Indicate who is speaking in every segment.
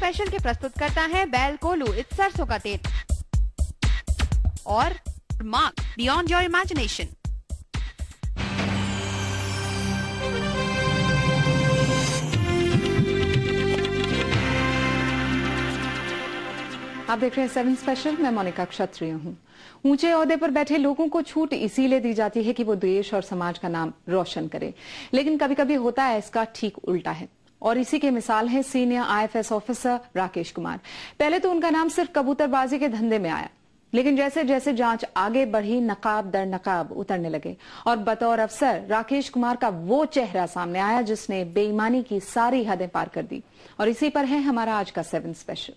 Speaker 1: Special के प्रस्तुतकर्ता हैं बैल कोलू इट्स सरसों का तेल और मार्क बियॉन्ड योर इमेजिनेशन।
Speaker 2: आप देख रहे हैं 7 स्पेशल। मैं मोनिका क्षत्रिय हूँ। ऊंचे ओहदे पर बैठे लोगों को छूट इसीलिए दी जाती है कि वो देश और समाज का नाम रोशन करें, लेकिन कभी कभी होता है इसका ठीक उल्टा है, और इसी के मिसाल है senior IFS officer Rakesh Kumar. पहले तो उनका नाम सिर्फ कबूतरबाजी के धंधे में आया, लेकिन जैसे जैसे जांच आगे बढ़ी नकाब दर नकाब उतरने लगे और बतौर अफसर राकेश कुमार का वो चेहरा सामने आया जिसने बेईमानी की सारी हदें पार कर दी। और इसी पर है हमारा आज का 7 स्पेशल।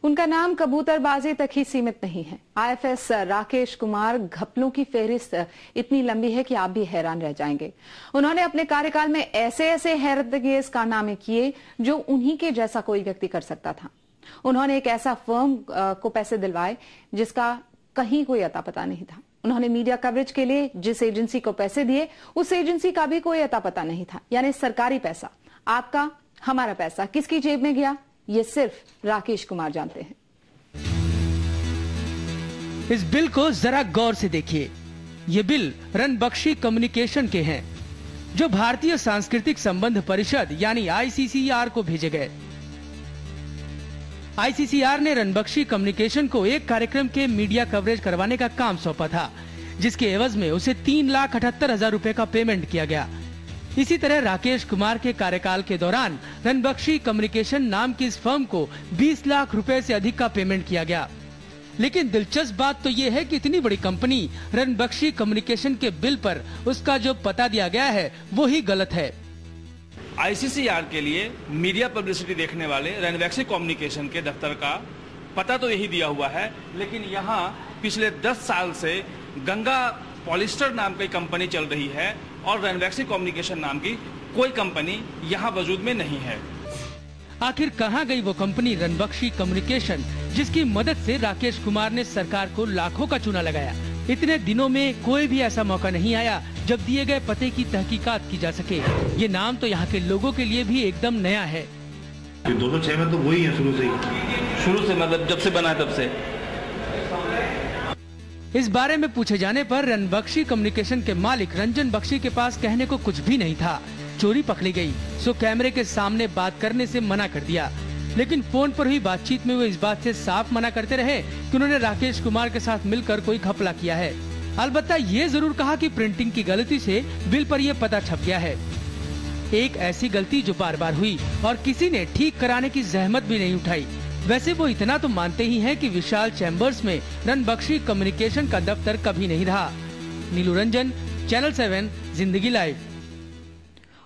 Speaker 2: उनका नाम कबूतरबाजी तक ही सीमित नहीं है। IFS राकेश कुमार घपलों की फेहरिस्त इतनी लंबी है कि आप भी हैरान रह जाएंगे। उन्होंने अपने कार्यकाल में ऐसे ऐसे हैरतअंगेज कारनामे किए जो उन्हीं के जैसा कोई व्यक्ति कर सकता था। उन्होंने एक ऐसा फर्म को पैसे दिलवाए जिसका कहीं कोई अता पता नहीं था। उन्होंने मीडिया कवरेज के लिए जिस एजेंसी को पैसे दिए उस एजेंसी का भी कोई अता पता नहीं था। यानी सरकारी पैसा, आपका हमारा पैसा किसकी जेब में गया ये सिर्फ राकेश कुमार जानते हैं।
Speaker 3: इस बिल को जरा गौर से देखिए। ये बिल रणबख्शी कम्युनिकेशन के हैं, जो भारतीय सांस्कृतिक संबंध परिषद यानी ICCR को भेजे गए। ICCR ने रणबख्शी कम्युनिकेशन को एक कार्यक्रम के मीडिया कवरेज करवाने का काम सौंपा था, जिसके एवज में उसे 3,78,000 रुपए का पेमेंट किया गया। इसी तरह राकेश कुमार के कार्यकाल के दौरान रणबख्शी कम्युनिकेशन नाम की इस फर्म को 20 लाख रुपए से अधिक का पेमेंट किया गया। लेकिन दिलचस्प बात तो ये है कि इतनी बड़ी कंपनी रणबख्शी कम्युनिकेशन के बिल पर उसका जो पता दिया गया है वो ही गलत है।
Speaker 4: ICCR के लिए मीडिया पब्लिसिटी देखने वाले रणबख्शी कम्युनिकेशन के दफ्तर का पता तो यही दिया हुआ है, लेकिन यहाँ पिछले 10 साल से गंगा पॉलिस्टर नाम की कंपनी चल रही है और रणबख्शी कम्युनिकेशन नाम की कोई कंपनी यहाँ वजूद में नहीं है।
Speaker 3: आखिर कहाँ गई वो कंपनी रणबख्शी कम्युनिकेशन जिसकी मदद से राकेश कुमार ने सरकार को लाखों का चूना लगाया? इतने दिनों में कोई भी ऐसा मौका नहीं आया जब दिए गए पते की तहकीकात की जा सके। ये नाम तो यहाँ के लोगों के लिए भी एकदम नया है।
Speaker 5: 2006 में तो वही है शुरू से
Speaker 4: मतलब जब से बना तब से।
Speaker 3: इस बारे में पूछे जाने पर रणबख्शी कम्युनिकेशन के मालिक रंजन बख्शी के पास कहने को कुछ भी नहीं था। चोरी पकड़ी गई, सो कैमरे के सामने बात करने से मना कर दिया। लेकिन फोन पर हुई बातचीत में वो इस बात से साफ मना करते रहे कि उन्होंने राकेश कुमार के साथ मिलकर कोई घपला किया है। अलबत्ता ये जरूर कहा कि प्रिंटिंग की गलती से बिल पर यह पता छप गया है। एक ऐसी गलती जो बार बार हुई और किसी ने ठीक कराने की जहमत भी नहीं उठाई। वैसे वो इतना तो मानते ही हैं कि विशाल चैम्बर्स में रणबख्शी कम्युनिकेशन का दफ्तर कभी नहीं रहा। नीलू रंजन, चैनल 7, जिंदगी लाइव।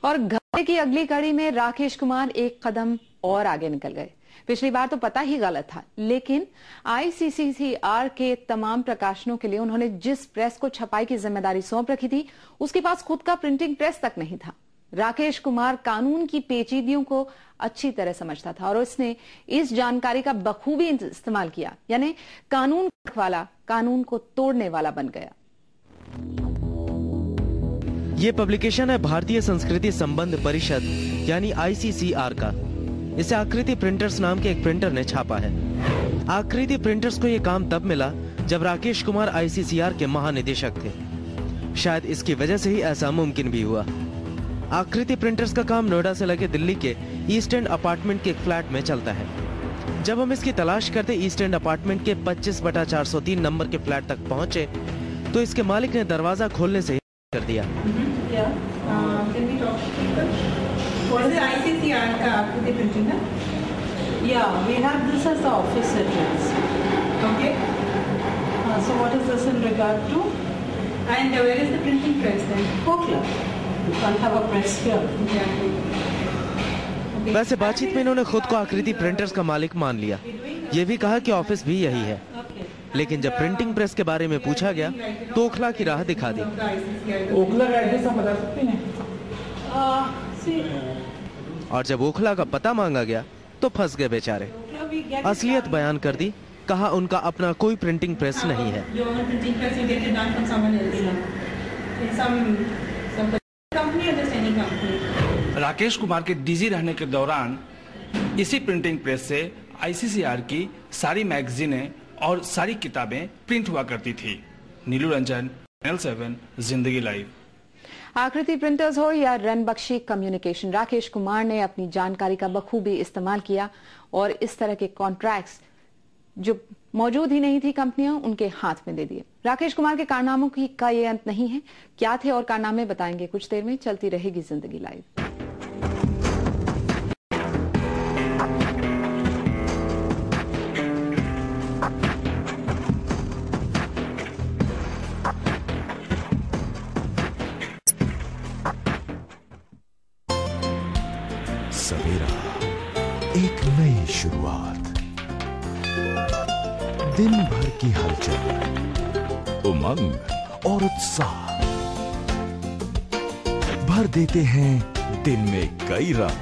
Speaker 3: और घपले की अगली कड़ी में राकेश कुमार एक कदम और आगे निकल गए। पिछली बार तो पता ही गलत था, लेकिन ICCR के तमाम प्रकाशनों के लिए उन्होंने जिस प्रेस को छपाई की जिम्मेदारी सौंप रखी थी उसके पास खुद का प्रिंटिंग प्रेस तक नहीं था। राकेश कुमार कानून की पेचीदगियों को अच्छी तरह समझता था और उसने इस जानकारी का बखूबी इस्तेमाल किया, यानी कानून वाला कानून को तोड़ने वाला बन गया।
Speaker 6: ये पब्लिकेशन है भारतीय संस्कृति संबंध परिषद यानी ICCR का। इसे आकृति प्रिंटर्स नाम के एक प्रिंटर ने छापा है। आकृति प्रिंटर्स को ये काम तब मिला जब राकेश कुमार ICCR के महानिदेशक थे। शायद इसकी वजह से ही ऐसा मुमकिन भी हुआ। आकृति प्रिंटर्स का काम नोएडा से लगे दिल्ली के ईस्ट एंड अपार्टमेंट के एक फ्लैट में चलता है। जब हम इसकी तलाश करते ईस्ट एंड अपार्टमेंट के 25/403 नंबर के फ्लैट तक पहुंचे तो इसके मालिक ने दरवाजा खोलने से कर दिया। वैसे बातचीत में इन्होंने खुद को आकृति प्रिंटर्स का मालिक मान लिया। ये भी कहा कि ऑफिस भी यही है, लेकिन जब प्रिंटिंग प्रेस के बारे में पूछा गया तो ओखला की राह दिखा दी।
Speaker 7: ओखला का एड्रेस आप बता सकते हैं?
Speaker 6: और जब ओखला का पता मांगा गया तो फंस गए बेचारे। असलियत बयान कर दी। कहा उनका अपना कोई प्रिंटिंग प्रेस नहीं है।
Speaker 4: राकेश कुमार के डीजी रहने के दौरान इसी प्रिंटिंग प्रेस से आईसीसीआर की सारी मैगजीनें और सारी किताबें प्रिंट हुआ करती थी। नीलू रंजन, चैनल 7, जिंदगी लाइव।
Speaker 2: आकृति प्रिंटर्स हो या रणबख्शी कम्युनिकेशन, राकेश कुमार ने अपनी जानकारी का बखूबी इस्तेमाल किया और इस तरह के कॉन्ट्रैक्ट्स जो मौजूद ही नहीं थी कंपनियां उनके हाथ में दे दिए। राकेश कुमार के कारनामों का ये अंत नहीं है। क्या थे और कारनामे बताएंगे कुछ देर में। चलती रहेगी जिंदगी लाइव।
Speaker 8: सवेरा, एक नई शुरुआत, दिन भर की हलचल, उमंग और उत्साह भर देते हैं दिन में कई रंग।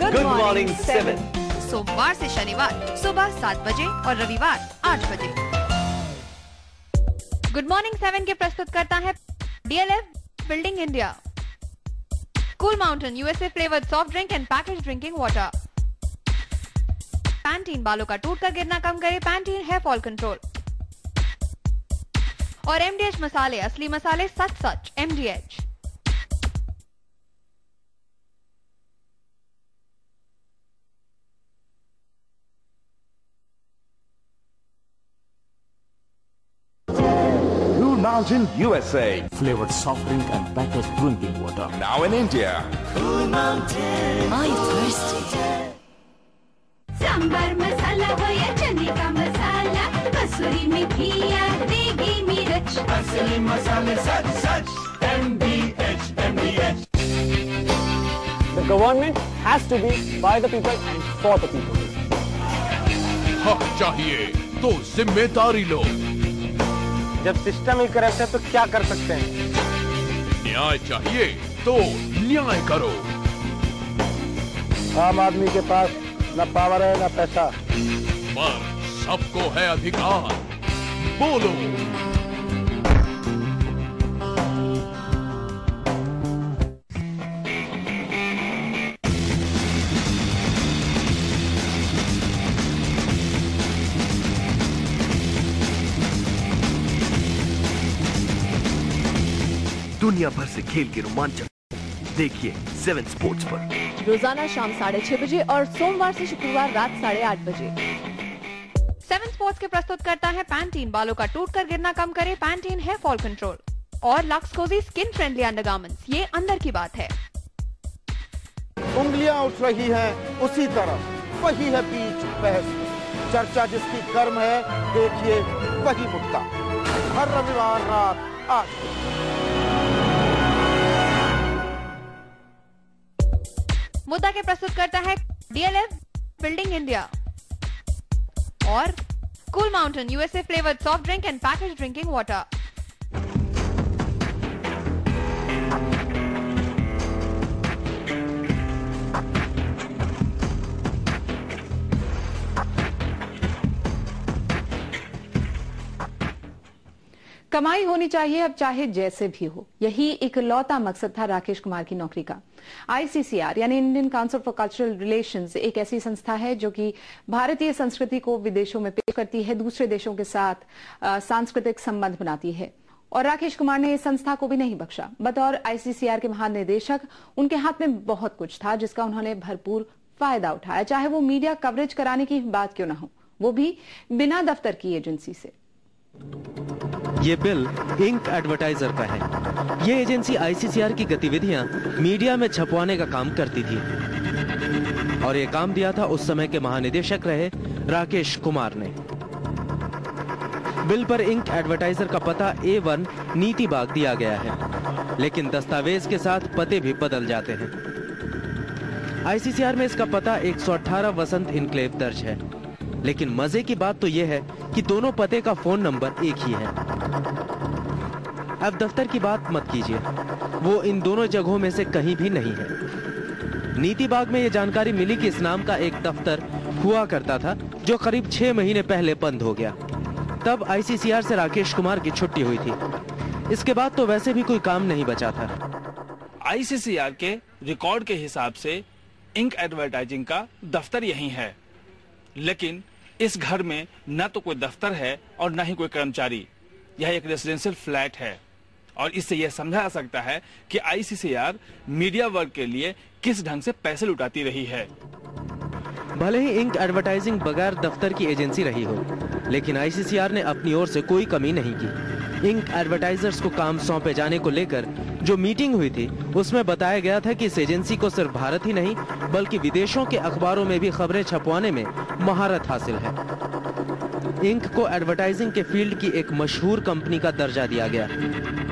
Speaker 1: गुड मॉर्निंग 7, सोमवार से शनिवार सुबह 7 बजे और रविवार 8 बजे। गुड मॉर्निंग 7 के प्रस्तुत करता है DLF building India, cool mountain USA flavoured soft drink and package drinking water, Pantene बालों का टूटकर गिरना कम करे, पैंटीन हेयर फॉल कंट्रोल, और MDH मसाले, असली मसाले सच सच MDH।
Speaker 9: Cool Mountain USA flavored soft drink and packaged drinking water now in India. Cool Mountain.
Speaker 10: Are you thirsty? Sambar मसाला हो या चने का मसाला, कसूरी मेथी या देगी मिर्च, असली मसाले सच सच MDH।
Speaker 7: The government has to be by the people and for the people.
Speaker 8: हक चाहिए तो जिम्मेदारी लो।
Speaker 7: जब सिस्टम ही करप्ट है तो क्या कर सकते हैं।
Speaker 8: न्याय चाहिए तो न्याय करो।
Speaker 7: आम आदमी के पास न पावर है न पैसा,
Speaker 8: पर सबको है अधिकार। बोलो।
Speaker 11: दुनिया भर से खेल के रोमांचक देखिए 7 स्पोर्ट्स पर
Speaker 12: रोजाना शाम 6:30 बजे और सोमवार से शुक्रवार रात 8:30 बजे।
Speaker 1: 7 स्पोर्ट्स के प्रस्तुत करता है पैंटीन बालों का टूटकर गिरना कम करे, पैंटीन हेयर फॉल कंट्रोल, और Lux cosy skin friendly undergarments, ये अंदर की बात है।
Speaker 13: उंगलियां उठ रही हैं उसी तरफ, वही है बीच बहस, चर्चा जिसकी गर्म है देखिए वही मुद्दा, हर रविवार रात 8
Speaker 1: मुद्दा के प्रस्तुत करता है DLF बिल्डिंग इंडिया और cool mountain USA flavoured soft drink and package drinking water.
Speaker 2: कमाई होनी चाहिए अब चाहे जैसे भी हो, यही इकलौता मकसद था राकेश कुमार की नौकरी का। ICCR यानी Indian council for cultural relations एक ऐसी संस्था है जो कि भारतीय संस्कृति को विदेशों में पेश करती है, दूसरे देशों के साथ सांस्कृतिक संबंध बनाती है। और राकेश कुमार ने इस संस्था को भी नहीं बख्शा। बतौर ICCR के महानिदेशक उनके हाथ में बहुत कुछ था जिसका उन्होंने भरपूर फायदा उठाया, चाहे वो मीडिया कवरेज कराने की बात क्यों न हो, वो भी बिना दफ्तर की एजेंसी से।
Speaker 6: ये बिल इंक एडवर्टाइजर का है। ये एजेंसी ICCR की गतिविधियां मीडिया में छपवाने का काम करती थी और ये काम दिया था उस समय के महानिदेशक रहे राकेश कुमार ने। बिल पर इंक एडवर्टाइजर का पता A1 नीति बाग दिया गया है, लेकिन दस्तावेज के साथ पते भी बदल जाते हैं। ICCR में इसका पता 118 वसंत इनक्लेव दर्ज है, लेकिन मजे की बात तो यह है कि दोनों पते का फोन नंबर एक ही है। अब दफ्तर की बात मत कीजिए, वो इन दोनों जगहों में से कहीं भी नहीं है। नीति बाग में यह जानकारी मिली कि इस नाम का एक दफ्तर हुआ करता था, जो करीब 6 महीने पहले बंद हो गया। तब आईसीसीआर से राकेश कुमार की छुट्टी हुई थी। इसके बाद तो वैसे भी कोई काम नहीं बचा था।
Speaker 4: आईसीसीआर के रिकॉर्ड के हिसाब से इंक एडवर्टाइजिंग का दफ्तर यही है, लेकिन इस घर में न तो कोई दफ्तर है और न ही कोई कर्मचारी। यह एक रेसिडेंशियल फ्लैट है और इससे यह समझा जा सकता है कि आईसीसीआर मीडिया वर्क के लिए किस ढंग से पैसे लुटाती रही है।
Speaker 6: भले ही इंक एडवर्टाइजिंग बगैर दफ्तर की एजेंसी रही हो, लेकिन आईसीसीआर ने अपनी ओर से कोई कमी नहीं की। इंक एडवर्टाइजर्स को काम सौंपे जाने को लेकर जो मीटिंग हुई थी, उसमें बताया गया था कि इस एजेंसी को सिर्फ भारत ही नहीं बल्कि विदेशों के अखबारों में भी खबरें छपवाने में महारत हासिल है। इंक को एडवर्टाइजिंग के फील्ड की एक मशहूर कंपनी का दर्जा दिया गया।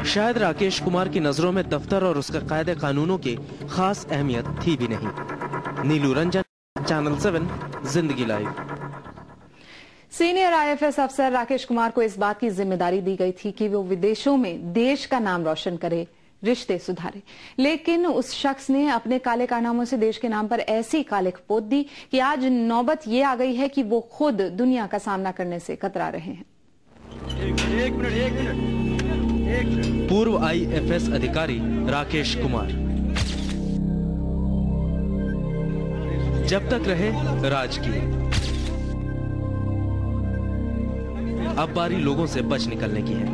Speaker 6: शायद राकेश कुमार की नजरों में दफ्तर और उसके कायदे कानूनों की खास अहमियत थी भी नहीं। नीलू रंजन, चैनल 7, जिंदगी लाइव।
Speaker 2: सीनियर आईएफएस अफसर राकेश कुमार को इस बात की जिम्मेदारी दी गई थी कि वो विदेशों में देश का नाम रोशन करे, रिश्ते सुधारे, लेकिन उस शख्स ने अपने काले कारनामों से देश के नाम पर ऐसी कालिख पोत दी कि आज नौबत ये आ गई है कि वो खुद दुनिया का सामना करने से कतरा रहे हैं।
Speaker 6: पूर्व आईएफएस अधिकारी राकेश कुमार जब तक रहे राजकीय, अब बारी लोगों से बच निकलने की है।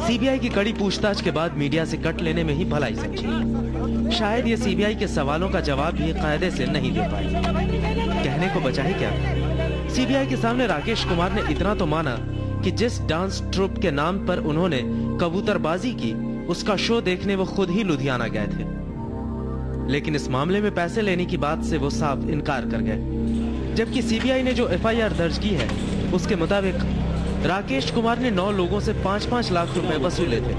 Speaker 6: सीबीआई की कड़ी पूछताछ के बाद मीडिया से कट लेने में ही भलाई समझी। शायद ये सीबीआई के सवालों का जवाब भी कायदे से नहीं दे पाई। कहने को बचा ही क्या। सीबीआई के सामने राकेश कुमार ने इतना तो माना कि जिस डांस ट्रुप के नाम पर उन्होंने कबूतरबाजी की, उसका शो देखने वो खुद ही लुधियाना गए थे। लेकिन इस मामले में पैसे लेने की बात से वो साफ इनकार कर गए। जबकि सीबीआई ने जो एफआईआर दर्ज की है, उसके मुताबिक राकेश कुमार ने 9 लोगों से 5-5 लाख रुपए वसूले थे।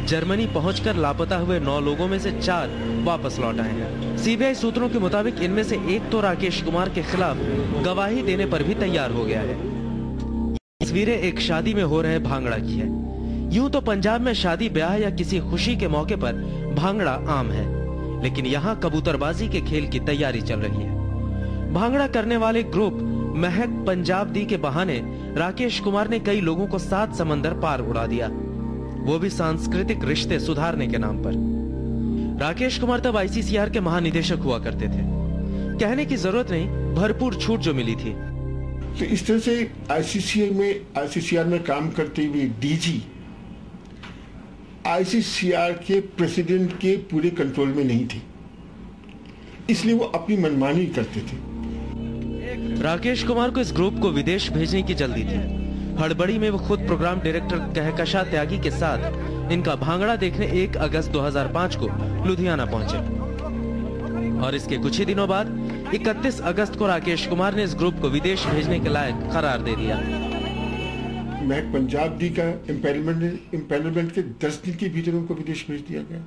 Speaker 6: जर्मनी पहुंचकर लापता हुए 9 लोगों में से 4 वापस लौट आए हैं। सीबीआई सूत्रों के मुताबिक इनमें से एक तो राकेश कुमार के खिलाफ गवाही देने पर भी तैयार हो गया है। तस्वीरें एक शादी में हो रहे भांगड़ा की है। यूं तो पंजाब में शादी ब्याह या किसी खुशी के मौके पर भांगड़ा आम है, लेकिन यहाँ कबूतरबाजी के खेल की तैयारी चल रही है। भांगड़ा करने वाले ग्रुप महक पंजाब दी के बहाने राकेश कुमार ने कई लोगों को 7 समंदर पार उड़ा दिया, वो भी सांस्कृतिक रिश्ते सुधारने के नाम पर। राकेश कुमार तब आईसीसीआर के महानिदेशक हुआ करते थे। कहने की जरूरत नहीं, भरपूर छूट जो मिली थी।
Speaker 14: तो इस तरह से आईसीसीआर में काम करते हुए डीजी आईसीसीआर के प्रेसिडेंट के पूरे कंट्रोल में नहीं थी, इसलिए वो अपनी मनमानी करते थे।
Speaker 6: राकेश कुमार को इस ग्रुप को विदेश भेजने की जल्दी थी। हड़बड़ी में वो खुद प्रोग्राम डायरेक्टर कहकशा त्यागी के साथ इनका भांगड़ा देखने 1 अगस्त 2005 को लुधियाना पहुंचे और इसके कुछ ही दिनों बाद 31 अगस्त को राकेश कुमार ने इस ग्रुप को विदेश भेजने के लायक करार दे दिया।
Speaker 14: महक पंजाब दी का इम्पेनलमेंट के 10 दिन के भीतर उनको विदेश भेज दिया गया।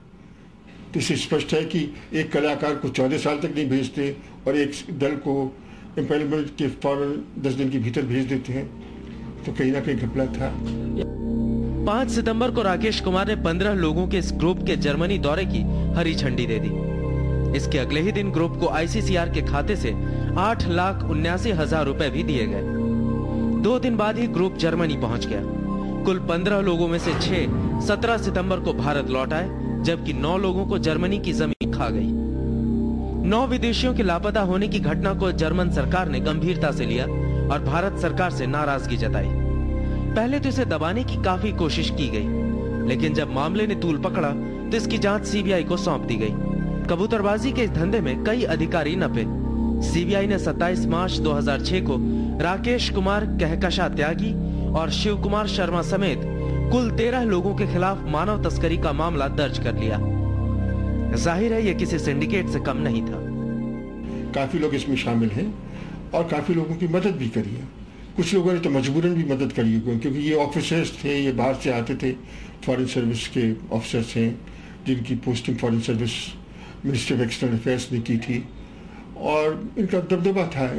Speaker 14: तो इससे स्पष्ट है कि एक कलाकार को 14 साल तक नहीं भेजते और एक दल को इम्पेनलमेंट के फौरन 10 दिन के भीतर भेज देते हैं, तो कहीं ना कहीं घपला था।
Speaker 6: 5 सितंबर को राकेश कुमार ने 15 लोगों के इस ग्रुप के जर्मनी दौरे की हरी झंडी दे दी। इसके अगले ही दिन ग्रुप को आईसीसीआर के खाते से 8,79,000 रुपए भी दिए गए। 2 दिन बाद ही ग्रुप जर्मनी पहुंच गया। कुल 15 लोगों में से 6 17 सितंबर को भारत लौट आए, जबकि 9 लोगों को जर्मनी की जमीन खा गई। 9 विदेशियों के लापता होने की घटना को जर्मन सरकार ने गंभीरता से लिया और भारत सरकार से नाराजगी जताई। पहले तो इसे दबाने की काफी कोशिश की गई, लेकिन जब मामले ने तूल पकड़ा तो इसकी जांच सीबीआई को सौंप दी गई। कबूतरबाजी के इस धंधे में कई अधिकारी नपे। सीबीआई ने 27 मार्च 2006 को राकेश कुमार, कहकशा त्यागी और शिव कुमार शर्मा समेत कुल 13 लोगों के खिलाफ मानव तस्करी का मामला दर्ज कर लिया। जाहिर है ये किसी सिंडिकेट से कम नहीं था।
Speaker 14: काफी लोग इसमें शामिल हैं और काफी लोगों की मदद भी करी है। कुछ लोगों ने तो मजबूरन भी मदद करी है, क्योंकि ये ऑफिसर्स थे, ये बाहर से आते थे, फॉरेन सर्विस के ऑफिसर्स हैं जिनकी posting foreign service ministry of external affairs ने की थी और इनका दबदबा था।